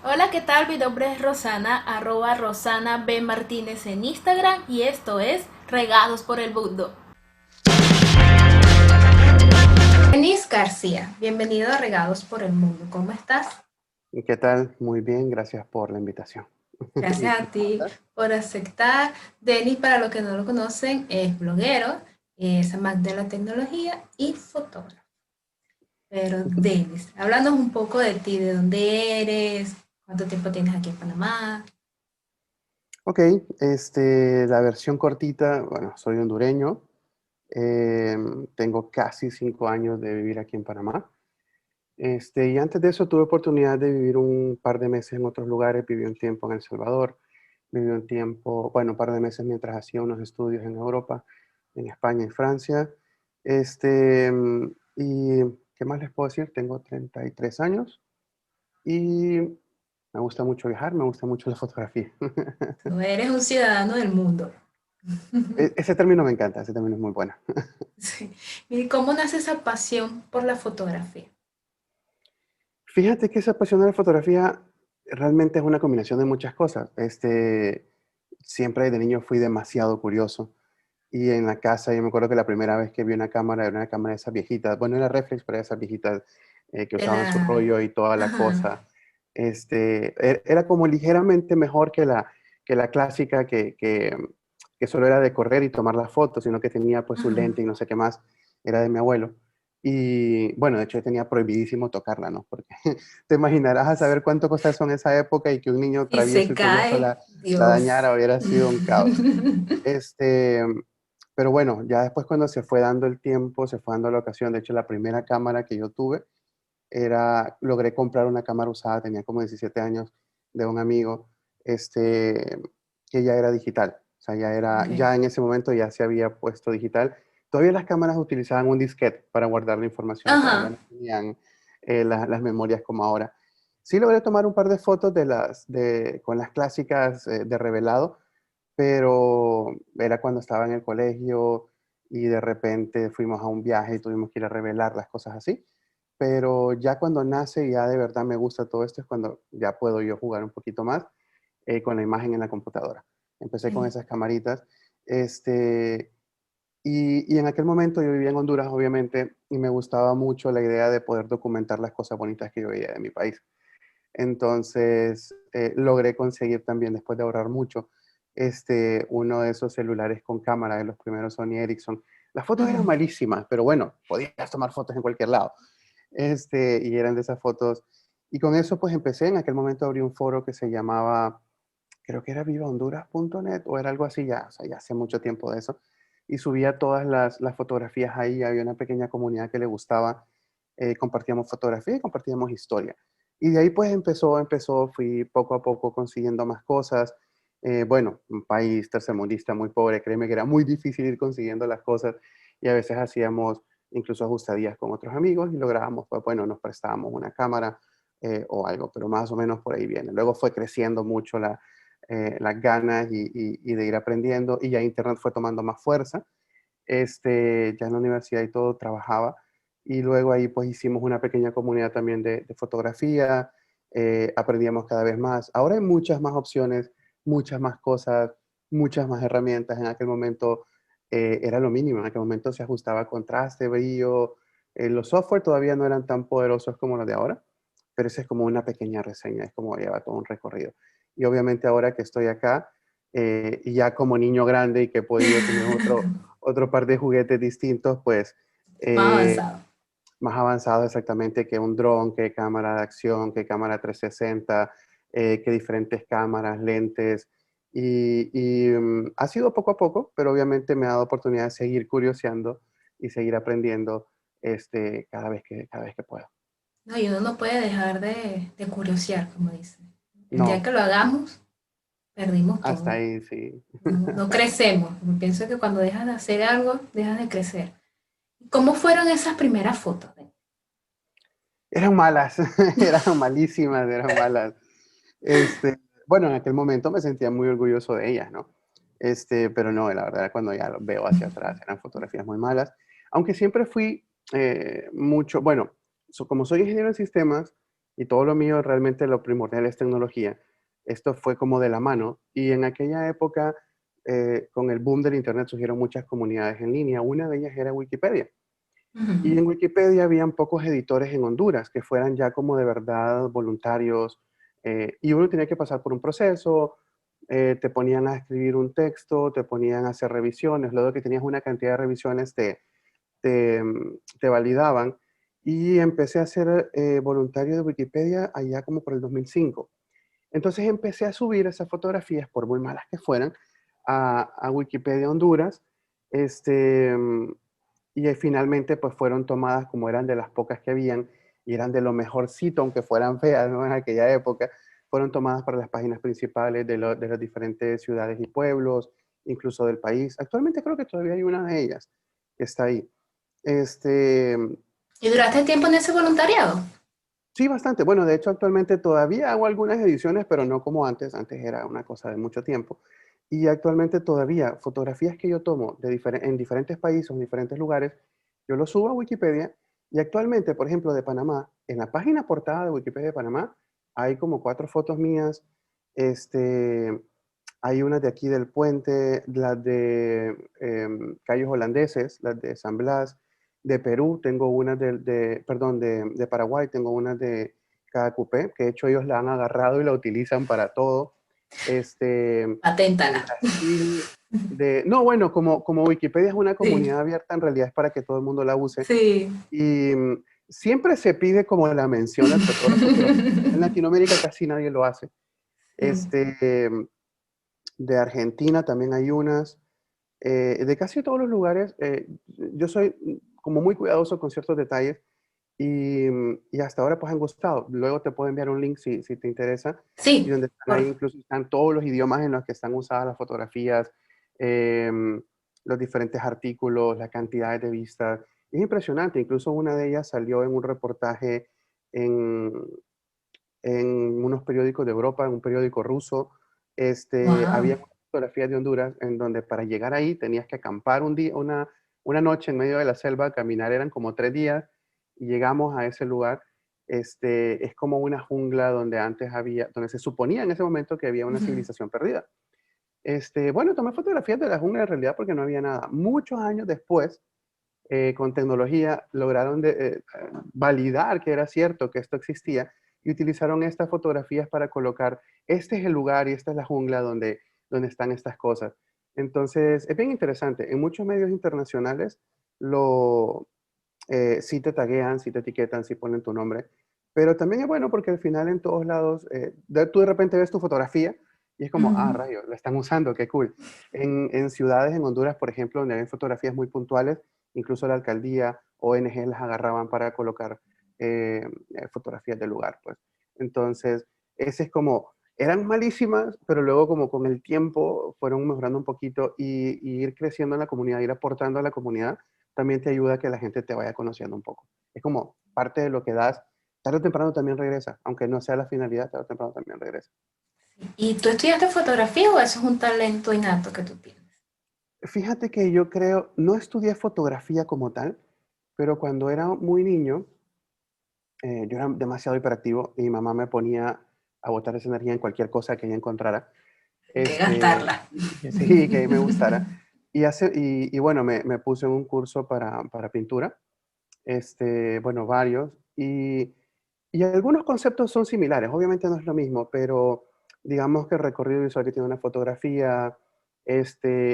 Hola, ¿qué tal? Mi nombre es Rosana, Rosana B. Martínez en Instagram y esto es Regados por el Mundo. Denis García, bienvenido a Regados por el Mundo. ¿Cómo estás? ¿Qué tal? Muy bien, gracias por la invitación. ¿Y Gracias tú a cómo ti estás? por aceptar. Denis, para los que no lo conocen, es bloguero, es amante de la tecnología y fotógrafo. Pero Denis, háblanos un poco de ti, de dónde eres, cuánto tiempo tienes aquí en Panamá. Ok, la versión cortita, bueno, soy hondureño, tengo casi 5 años de vivir aquí en Panamá. Y antes de eso tuve oportunidad de vivir un par de meses en otros lugares, viví un tiempo en El Salvador, viví un tiempo, bueno, un par de meses mientras hacía unos estudios en Europa, en España y Francia. ¿Y qué más les puedo decir? Tengo 33 años. Y me gusta mucho viajar, me gusta mucho la fotografía. Tú eres un ciudadano del mundo. Ese término me encanta, ese término es muy bueno. Sí. ¿Y cómo nace esa pasión por la fotografía? Fíjate que esa pasión de la fotografía realmente es una combinación de muchas cosas. Siempre de niño fui demasiado curioso y en la casa yo me acuerdo que la primera vez que vi una cámara era una cámara de esas viejitas, bueno, era reflex, pero esas viejitas que De usaban su la... rollo y toda la Ajá. cosa. Era como ligeramente mejor que la clásica que solo era de correr y tomar las fotos, sino que tenía pues su Ajá. lente y no sé qué más, era de mi abuelo. Y bueno, de hecho yo tenía prohibidísimo tocarla, ¿no? Porque te imaginarás a saber cuánto cosas en esa época y que un niño Y travieso se y curioso cae, la Dios. dañara hubiera sido un caos. Este, pero bueno, ya después cuando se fue dando el tiempo, se fue dando la ocasión, de hecho la primera cámara que yo tuve logré comprar una cámara usada, tenía como 17 años, de un amigo, este, que ya era digital. O sea, Ok. ya en ese momento ya se había puesto digital. Todavía las cámaras utilizaban un disquete para guardar la información, todavía Ajá. no tenían las memorias como ahora. Sí logré tomar un par de fotos con las clásicas de revelado, pero era cuando estaba en el colegio y de repente fuimos a un viaje y tuvimos que ir a revelar las cosas así. Pero ya cuando nace, ya de verdad me gusta todo esto, es cuando ya puedo yo jugar un poquito más con la imagen en la computadora. Empecé con esas camaritas. Este, y en aquel momento yo vivía en Honduras, obviamente, y me gustaba mucho la idea de poder documentar las cosas bonitas que yo veía de mi país. Entonces, logré conseguir también, después de ahorrar mucho, uno de esos celulares con cámara de los primeros Sony Ericsson. Las fotos eran Ujú. malísimas, pero bueno, podías tomar fotos en cualquier lado. Y eran de esas fotos. Y con eso pues empecé, en aquel momento abrí un foro que se llamaba, creo que era vivahonduras.net o era algo así ya, o sea, ya hace mucho tiempo de eso. Y subía todas las fotografías ahí, había una pequeña comunidad que le gustaba, compartíamos fotografía y compartíamos historia. Y de ahí pues fui poco a poco consiguiendo más cosas. Bueno, un país tercermundista muy pobre, créeme que era muy difícil ir consiguiendo las cosas y a veces hacíamos incluso ajustadías con otros amigos y lográbamos, pues bueno, nos prestábamos una cámara o algo, pero más o menos por ahí viene. Luego fue creciendo mucho las ganas y de ir aprendiendo y ya Internet fue tomando más fuerza. Ya en la universidad y todo trabajaba y luego ahí pues hicimos una pequeña comunidad también de fotografía, aprendíamos cada vez más. Ahora hay muchas más opciones, muchas más cosas, muchas más herramientas. En aquel momento era lo mínimo, en aquel momento se ajustaba contraste, brillo. Los software todavía no eran tan poderosos como los de ahora, pero esa es como una pequeña reseña, es como lleva todo un recorrido. Y obviamente ahora que estoy acá, y ya como niño grande y que he podido tener otro par de juguetes distintos, pues Más eh, avanzado. más avanzado exactamente que un dron, que cámara de acción, que cámara 360, que diferentes cámaras, lentes. Ha sido poco a poco, pero obviamente me ha dado oportunidad de seguir curioseando y seguir aprendiendo cada vez que puedo. No, y uno no puede dejar de curiosear, como dicen. El día No, que lo hagamos, perdimos hasta todo. ahí sí. No, no crecemos. Pienso que cuando dejas de hacer algo, dejas de crecer. ¿Cómo fueron esas primeras fotos? Eran malas, eran malísimas, eran malas. Bueno, en aquel momento me sentía muy orgulloso de ellas, ¿no? Pero no, la verdad, cuando ya lo veo hacia atrás, eran fotografías muy malas. Aunque siempre fui mucho, bueno, como soy ingeniero en sistemas, y todo lo mío realmente lo primordial es tecnología. Esto fue como de la mano y en aquella época con el boom del internet surgieron muchas comunidades en línea. Una de ellas era Wikipedia. Y Ujú. en Wikipedia habían pocos editores en Honduras que fueran ya como de verdad voluntarios, y uno tenía que pasar por un proceso, te ponían a escribir un texto, te ponían a hacer revisiones, luego que tenías una cantidad de revisiones te validaban, y empecé a ser voluntario de Wikipedia allá como por el 2005. Entonces empecé a subir esas fotografías, por muy malas que fueran, a Wikipedia Honduras, este, y finalmente pues fueron tomadas como eran de las pocas que habían y eran de lo mejorcito, aunque fueran feas, ¿no? En aquella época, fueron tomadas para las páginas principales de las diferentes ciudades y pueblos, incluso del país. Actualmente creo que todavía hay una de ellas que está ahí. Este, ¿Y duraste tiempo en ese voluntariado? sí, bastante. Bueno, de hecho actualmente todavía hago algunas ediciones, pero no como antes. Antes era una cosa de mucho tiempo. Y actualmente todavía fotografías que yo tomo en diferentes países, en diferentes lugares, yo los subo a Wikipedia. Y actualmente, por ejemplo, de Panamá, en la página portada de Wikipedia de Panamá, hay como 4 fotos mías. Este, hay unas de aquí del puente, las de callos holandeses, las de San Blas. De Perú tengo unas perdón, de Paraguay tengo unas de Caacupé, que de hecho ellos la han agarrado y la utilizan para todo. Este, de Paténtala. Brasil, no, bueno, como Wikipedia es una Sí, comunidad abierta, en realidad es para que todo el mundo la use. sí. Y siempre se pide como la mención al fotógrafo, pero en Latinoamérica casi nadie lo hace. Sí. Este, de Argentina también hay unas. De casi todos los lugares, yo soy como muy cuidadoso con ciertos detalles y hasta ahora pues han gustado. Luego te puedo enviar un link si te interesa y Sí, donde están ahí por incluso están todos los idiomas en los que están usadas las fotografías, em, los diferentes artículos, las cantidades de vistas. Es impresionante, incluso una de ellas salió en un reportaje en, en unos periódicos de Europa, en un periódico ruso. wow. Había fotografías de Honduras en donde para llegar ahí tenías que acampar un día, una noche en medio de la selva, caminar eran como 3 días y llegamos a ese lugar. Es como una jungla donde antes había, donde se suponía en ese momento que había una Ujú. civilización perdida. Bueno, tomé fotografías de la jungla en realidad porque no había nada. Muchos años después, con tecnología lograron validar que era cierto que esto existía y utilizaron estas fotografías para colocar, este es el lugar y esta es la jungla donde están estas cosas. Entonces, es bien interesante. En muchos medios internacionales lo, sí te taguean, sí te etiquetan, sí ponen tu nombre, pero también es bueno porque al final en todos lados, tú de repente ves tu fotografía y es como, ah, Ujú. rayo, la están usando, qué cool. En ciudades, en Honduras, por ejemplo, donde hay fotografías muy puntuales, incluso la alcaldía, ONG las agarraban para colocar fotografías del lugar, pues. Entonces, ese es como, eran malísimas, pero luego como con el tiempo fueron mejorando un poquito y ir creciendo en la comunidad, ir aportando a la comunidad también te ayuda a que la gente te vaya conociendo un poco. Es como parte de lo que das, tarde o temprano también regresa, aunque no sea la finalidad, tarde o temprano también regresa. ¿Y tú estudiaste fotografía o eso es un talento innato que tú tienes? Fíjate que yo creo, no estudié fotografía como tal, pero cuando era muy niño, yo era demasiado hiperactivo y mi mamá me ponía a botar esa energía en cualquier cosa que ella encontrara, Hay que gastarla. que sí, que a mí me gustara. Y bueno, me puse en un curso para pintura, bueno, varios, y algunos conceptos son similares, obviamente no es lo mismo, pero digamos que el recorrido visual que tiene una fotografía,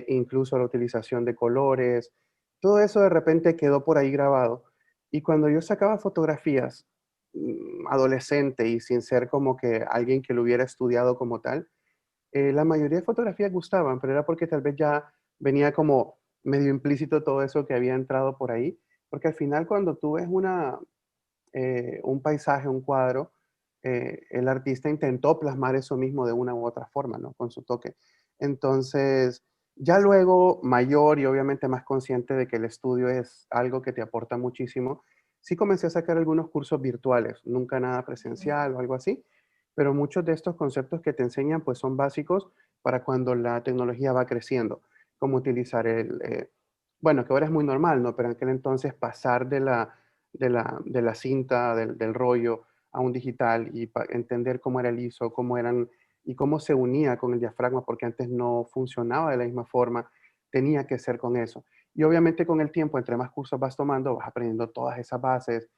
incluso la utilización de colores, todo eso de repente quedó por ahí grabado. Y cuando yo sacaba fotografías adolescente y sin ser como que alguien que lo hubiera estudiado como tal, la mayoría de fotografías gustaban, pero era porque tal vez ya venía como medio implícito todo eso que había entrado por ahí, porque al final cuando tú ves un paisaje, un cuadro, el artista intentó plasmar eso mismo de una u otra forma, ¿no? Con su toque. Entonces, ya luego, mayor y obviamente más consciente de que el estudio es algo que te aporta muchísimo, sí comencé a sacar algunos cursos virtuales, nunca nada presencial o algo así, pero muchos de estos conceptos que te enseñan pues son básicos para cuando la tecnología va creciendo, cómo utilizar bueno, que ahora es muy normal, ¿no? Pero en aquel entonces pasar de la cinta, del rollo, a un digital y entender cómo era el ISO, cómo eran y cómo se unía con el diafragma, porque antes no funcionaba de la misma forma, tenía que ser con eso. Y obviamente con el tiempo, entre más cursos vas tomando, vas aprendiendo todas esas bases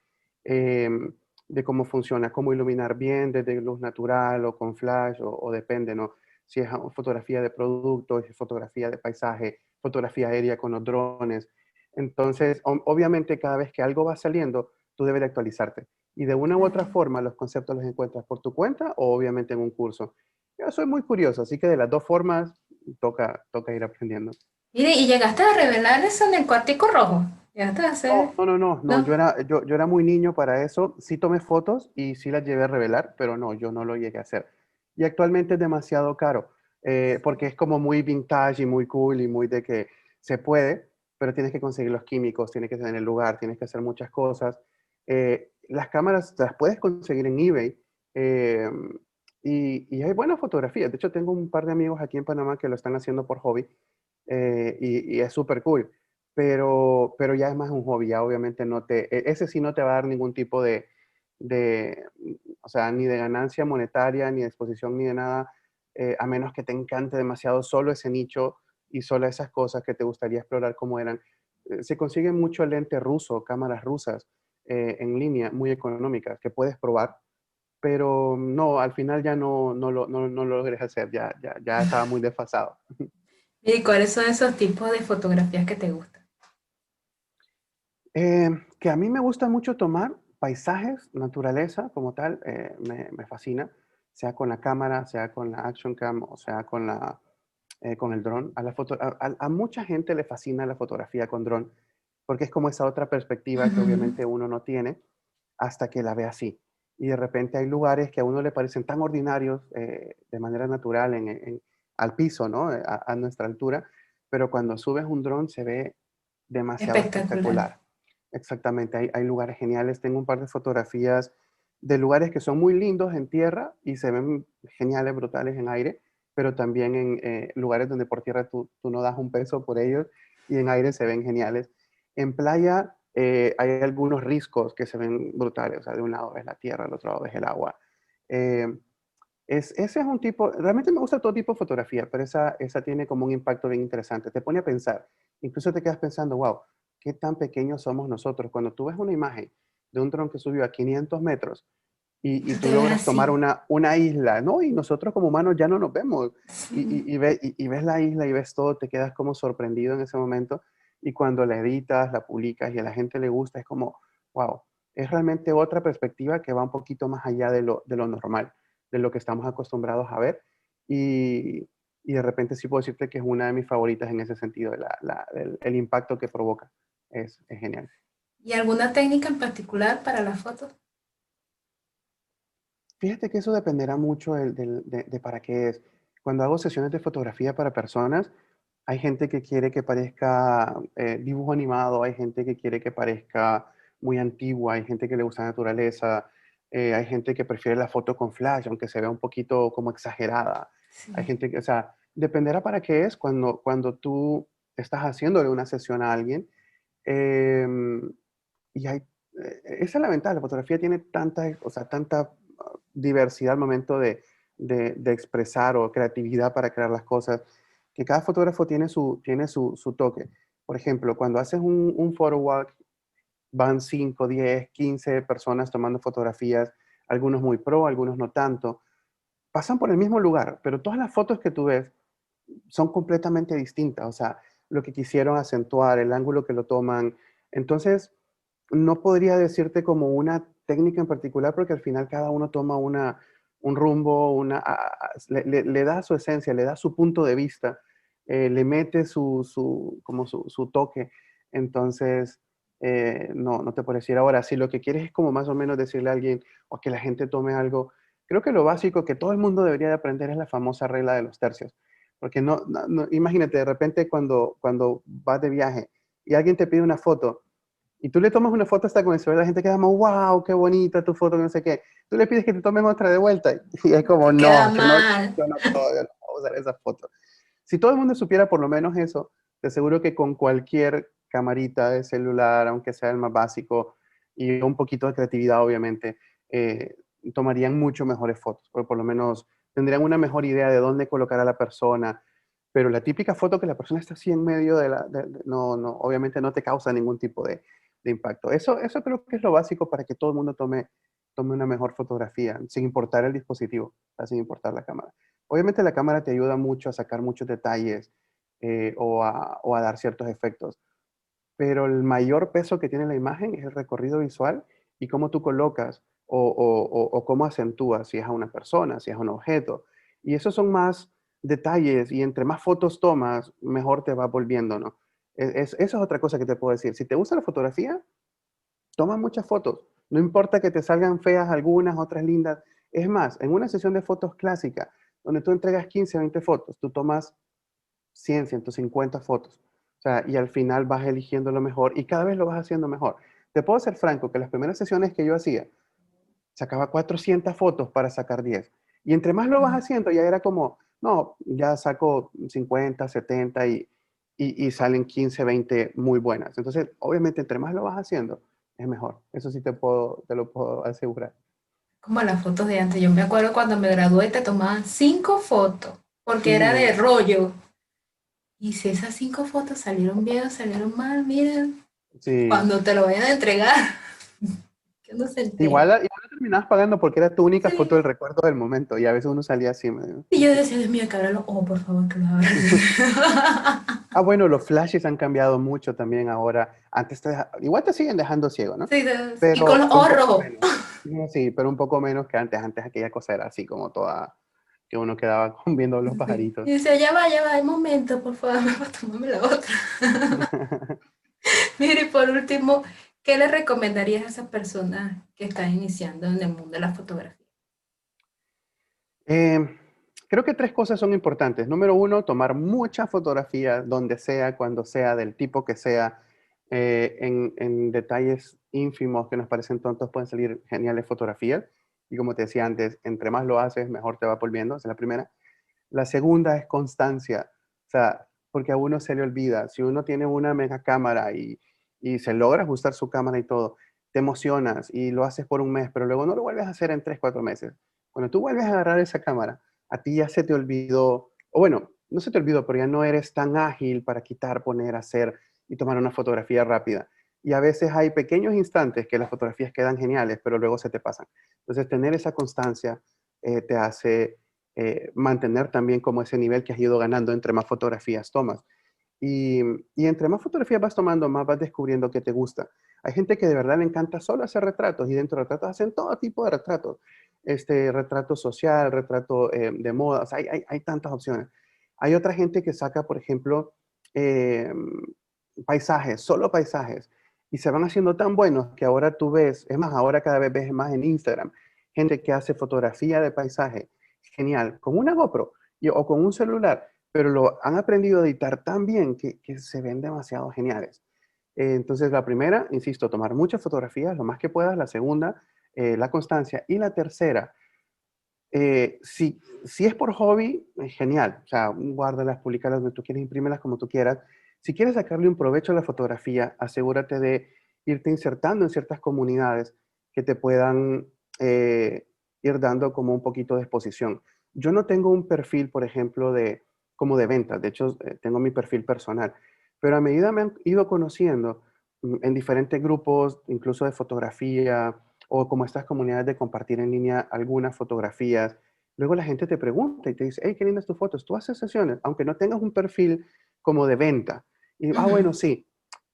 de cómo funciona, cómo iluminar bien desde luz natural o con flash, o depende, ¿no? Si es fotografía de productos, si es fotografía de paisaje, fotografía aérea con los drones. Entonces, obviamente cada vez que algo va saliendo, tú debes de actualizarte. Y de una u otra Claro. forma, los conceptos los encuentras por tu cuenta o obviamente en un curso. Yo soy muy curioso, así que de las dos formas toca ir aprendiendo. Mire, ¿y llegaste a revelar eso en el cuartico rojo? ¿Llegaste a hacer? No, No. yo era muy niño para eso. Sí tomé fotos y sí las llevé a revelar, pero no, yo no lo llegué a hacer. Y actualmente es demasiado caro, porque es como muy vintage y muy cool y muy de que se puede, pero tienes que conseguir los químicos, tienes que tener el lugar, tienes que hacer muchas cosas. Las cámaras las puedes conseguir en eBay eh, y hay buenas fotografías. De hecho, tengo un par de amigos aquí en Panamá que lo están haciendo por hobby y es súper cool, pero ya es más un hobby, ya obviamente ese sí no te va a dar ningún tipo de, o sea, ni de ganancia monetaria, ni de exposición, ni de nada, a menos que te encante demasiado solo ese nicho y solo esas cosas que te gustaría explorar cómo eran. Se consigue mucho lente ruso, cámaras rusas en línea, muy económicas, que puedes probar, pero no, al final ya no lo logré hacer, ya estaba muy desfasado. ¿Y cuáles son esos tipos de fotografías que te gustan? Que a mí me gusta mucho tomar paisajes, naturaleza como tal, me fascina, sea con la cámara, sea con la Action Cam o sea con el dron. A mucha gente le fascina la fotografía con dron porque es como esa otra perspectiva que Ujú. obviamente uno no tiene hasta que la ve así. Y de repente hay lugares que a uno le parecen tan ordinarios de manera natural al piso, ¿no? A nuestra altura, pero cuando subes un dron se ve demasiado Espectacular. espectacular. Exactamente, hay lugares geniales. Tengo un par de fotografías de lugares que son muy lindos en tierra y se ven geniales, brutales en aire, pero también en lugares donde por tierra tú no das un peso por ellos y en aire se ven geniales. En playa hay algunos riscos que se ven brutales, o sea, de un lado ves la tierra, del otro lado ves el agua. Eh, ese es un tipo, realmente me gusta todo tipo de fotografía, pero esa tiene como un impacto bien interesante. Te pone a pensar, incluso te quedas pensando, wow, qué tan pequeños somos nosotros. Cuando tú ves una imagen de un dron que subió a 500 metros y Tú tú te ves logras tomar así. una isla, ¿no? Y nosotros como humanos ya no nos vemos. Sí. Y ves la isla y ves todo, te quedas como sorprendido en ese momento. Y cuando la editas, la publicas y a la gente le gusta, es como, wow, es realmente otra perspectiva que va un poquito más allá de lo normal, de lo que estamos acostumbrados a ver. Y, y de repente sí puedo decirte que es una de mis favoritas en ese sentido, el impacto que provoca. Es genial. ¿Y alguna técnica en particular para las fotos? Fíjate que eso dependerá mucho de para qué es. Cuando hago sesiones de fotografía para personas, hay gente que quiere que parezca dibujo animado, hay gente que quiere que parezca muy antigua, hay gente que le gusta la naturaleza, hay gente que prefiere la foto con flash, aunque se vea un poquito como exagerada. Hay Sí. gente que, o sea, dependerá para qué es cuando tú estás haciéndole una sesión a alguien. em, y esa es la ventaja, la fotografía tiene tanta, o sea, tanta diversidad al momento de expresar o creatividad para crear las cosas, que cada fotógrafo tiene su toque. Por ejemplo, cuando haces un photo walk, van 5 10 15 personas tomando fotografías, algunos muy pro, algunos no tanto, pasan por el mismo lugar, pero todas las fotos que tú ves son completamente distintas, o sea, lo que quisieron acentuar, el ángulo que lo toman. Entonces, no podría decirte como una técnica en particular porque al final cada uno toma un rumbo, le da su esencia, le da su punto de vista, le mete como su toque. Entonces, no te puedo decir ahora, si lo que quieres es como más o menos decirle a alguien o que la gente tome algo, creo que lo básico que todo el mundo debería de aprender es la famosa regla de los tercios. Porque imagínate, de repente cuando vas de viaje y alguien te pide una foto, y tú le tomas una foto hasta con el celular, la gente queda como, wow, qué bonita tu foto, no sé qué. Tú le pides que te tomen otra de vuelta y es como, Te queda no, mal. yo no puedo usar esa foto. Si todo el mundo supiera por lo menos eso, te aseguro que con cualquier camarita de celular, aunque sea el más básico, y un poquito de creatividad, obviamente, tomarían mucho mejores fotos, o por lo menos tendrían una mejor idea de dónde colocar a la persona. Pero la típica foto que la persona está así en medio no, no, obviamente no te causa ningún tipo de impacto. Eso creo que es lo básico para que todo el mundo tome una mejor fotografía, sin importar el dispositivo, o sea, sin importar la cámara. Obviamente la cámara te ayuda mucho a sacar muchos detalles o a dar ciertos efectos, pero el mayor peso que tiene la imagen es el recorrido visual y cómo tú colocas o cómo acentúas, si es a una persona, si es a un objeto. Y esos son más detalles y entre más fotos tomas, mejor te va volviendo, ¿no? Eso es otra cosa que te puedo decir. Si te gusta la fotografía, toma muchas fotos. No importa que te salgan feas algunas, otras lindas. Es más, en una sesión de fotos clásica, donde tú entregas 15, 20 fotos, tú tomas 100, 150 fotos. O sea, y al final vas eligiendo lo mejor y cada vez lo vas haciendo mejor. Te puedo ser franco que las primeras sesiones que yo hacía, sacaba 400 fotos para sacar 10. Y entre más lo vas haciendo, ya era como, no, ya saco 50, 70 y salen 15, 20 muy buenas. Entonces, obviamente, entre más lo vas haciendo, es mejor. Eso sí te lo puedo asegurar. Como las fotos de antes. Yo me acuerdo cuando me gradué te tomaban 5 fotos, porque era de Sí, rollo. Y si esas 5 fotos salieron bien o salieron mal, miren, sí. cuando te lo vayan a entregar, que no se Igual, entere. igual lo terminabas pagando porque era tu única foto Sí. del recuerdo del momento y a veces uno salía así medio. Y yo decía, Dios mío, que ábralo. Oh, por favor, que lo abran. Ah, bueno, los flashes han cambiado mucho también ahora. Antes igual te siguen dejando ciego, ¿no? Sí, y con Pero los un ojos poco rojos. menos. Sí, pero un poco menos que antes. Antes aquella cosa era así como toda, que uno quedaba viendo los Sí. pajaritos. Y decía, ya va, hay momento, por favor, tomame la otra. Mire, y por último, ¿qué le recomendarías a esas personas que están iniciando en el mundo de la fotografía? Eh, Creo que tres cosas son importantes. Número uno, tomar mucha fotografía donde sea, cuando sea, del tipo que sea, en detalles ínfimos que nos parecen tontos pueden salir geniales fotografías. Y como te decía antes, entre más lo haces, mejor te va volviendo. Esa es la primera. La segunda es constancia, o sea, porque a uno se le olvida. Si uno tiene una mega cámara y se logra ajustar su cámara y todo, te emocionas y lo haces por un mes, pero luego no lo vuelves a hacer en 3, 4 meses. Cuando tú vuelves a agarrar esa cámara, a ti ya se te olvidó, o bueno, no se te olvidó, pero ya no eres tan ágil para quitar, poner, hacer y tomar una fotografía rápida. Y a veces hay pequeños instantes que las fotografías quedan geniales, pero luego se te pasan. Entonces, tener esa constancia te hace mantener también como ese nivel que has ido ganando entre más fotografías tomas. Y, y entre más fotografías vas tomando, más vas descubriendo que te gusta. Hay gente que de verdad le encanta solo hacer retratos y dentro de retratos hacen todo tipo de retratos. Retrato social, retrato de moda, o sea, hay tantas opciones. Hay otra gente que saca, por ejemplo, eh, paisajes, solo paisajes, y se van haciendo tan buenos que ahora tú ves, es más, ahora cada vez ves más en Instagram, gente que hace fotografía de paisaje, genial, con una GoPro o con un celular, pero lo han aprendido a editar tan bien que se ven demasiado geniales. Entonces, la primera, insisto, tomar muchas fotografías, lo más que puedas. La segunda, la constancia. Y la tercera, si es por hobby, genial. O sea, guárdalas, publicarlas donde tú quieras, imprímelas como tú quieras. Si quieres sacarle un provecho a la fotografía, asegúrate de irte insertando en ciertas comunidades que te puedan ir dando como un poquito de exposición. Yo no tengo un perfil, por ejemplo, como de ventas. De hecho, tengo mi perfil personal. Pero a medida me han ido conociendo en diferentes grupos, incluso de fotografía, o como estas comunidades de compartir en línea algunas fotografías. Luego la gente te pregunta y te dice, hey, qué lindas tus fotos. Tú haces sesiones, aunque no tengas un perfil como de venta. Y, Ujú. bueno, sí.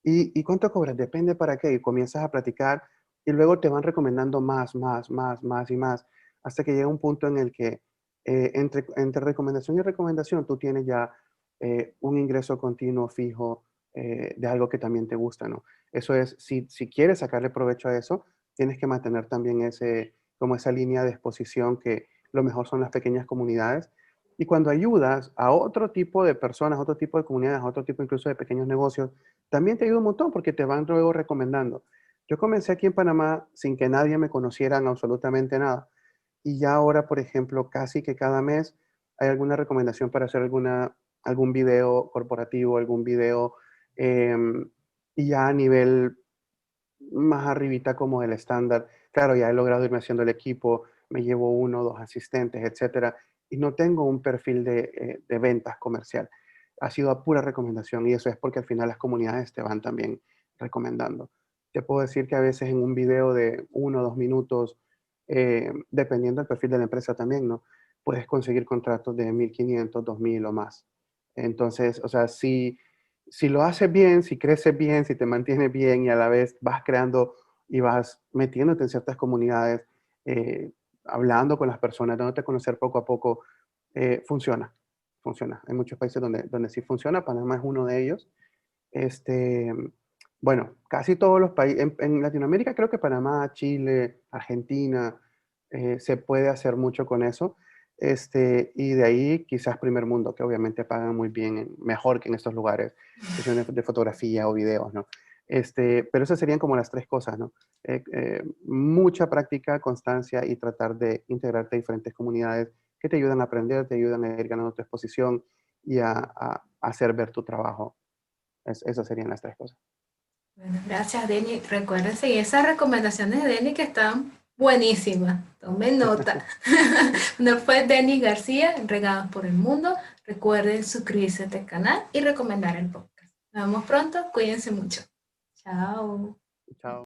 ¿Y cuánto cobras? Depende para qué. Y comienzas a platicar y luego te van recomendando más, más, más, más y más, hasta que llega un punto en el que entre recomendación y recomendación tú tienes ya un ingreso continuo fijo de algo que también te gusta, ¿no? Eso es, si quieres sacarle provecho a eso, tienes que mantener también como esa línea de exposición que lo mejor son las pequeñas comunidades. Y cuando ayudas a otro tipo de personas, a otro tipo de comunidades, a otro tipo incluso de pequeños negocios, también te ayuda un montón porque te van luego recomendando. Yo comencé aquí en Panamá sin que nadie me conociera en absolutamente nada. Y ya ahora, por ejemplo, casi que cada mes hay alguna recomendación para hacer algún video corporativo, algún video, y ya a nivel más arribita como el estándar. Claro, ya he logrado irme haciendo el equipo, me llevo 1 o 2 asistentes, etcétera, y no tengo un perfil de ventas comercial. Ha sido a pura recomendación y eso es porque al final las comunidades te van también recomendando. Te puedo decir que a veces en un video de 1 o 2 minutos, dependiendo del perfil de la empresa también, ¿no? Puedes conseguir contratos de 1,500, 2,000 o más. Entonces, o sea, si lo haces bien, si creces bien, si te mantienes bien y a la vez vas creando y vas metiéndote en ciertas comunidades, eh, hablando con las personas, dándote a conocer poco a poco, funciona, funciona. Hay muchos países donde sí funciona, Panamá es uno de ellos. Este, bueno, casi todos los países, en Latinoamérica creo que Panamá, Chile, Argentina, se puede hacer mucho con eso. Y de ahí quizás primer mundo, que obviamente pagan muy bien, mejor que en estos lugares, cuestiones de fotografía o videos, ¿no? Pero esas serían como las tres cosas, ¿no? Mucha práctica, constancia y tratar de integrarte a diferentes comunidades que te ayudan a aprender, te ayudan a ir ganando tu exposición y a hacer ver tu trabajo. Esas serían las tres cosas. Bueno, gracias, Denny. Recuerden seguir esas recomendaciones de Denny que están buenísimas. Tomen nota. No fue Denny García, Regados por el Mundo. Recuerden suscribirse a este canal y recomendar el podcast. Nos vemos pronto. Cuídense mucho. Chao. Chao.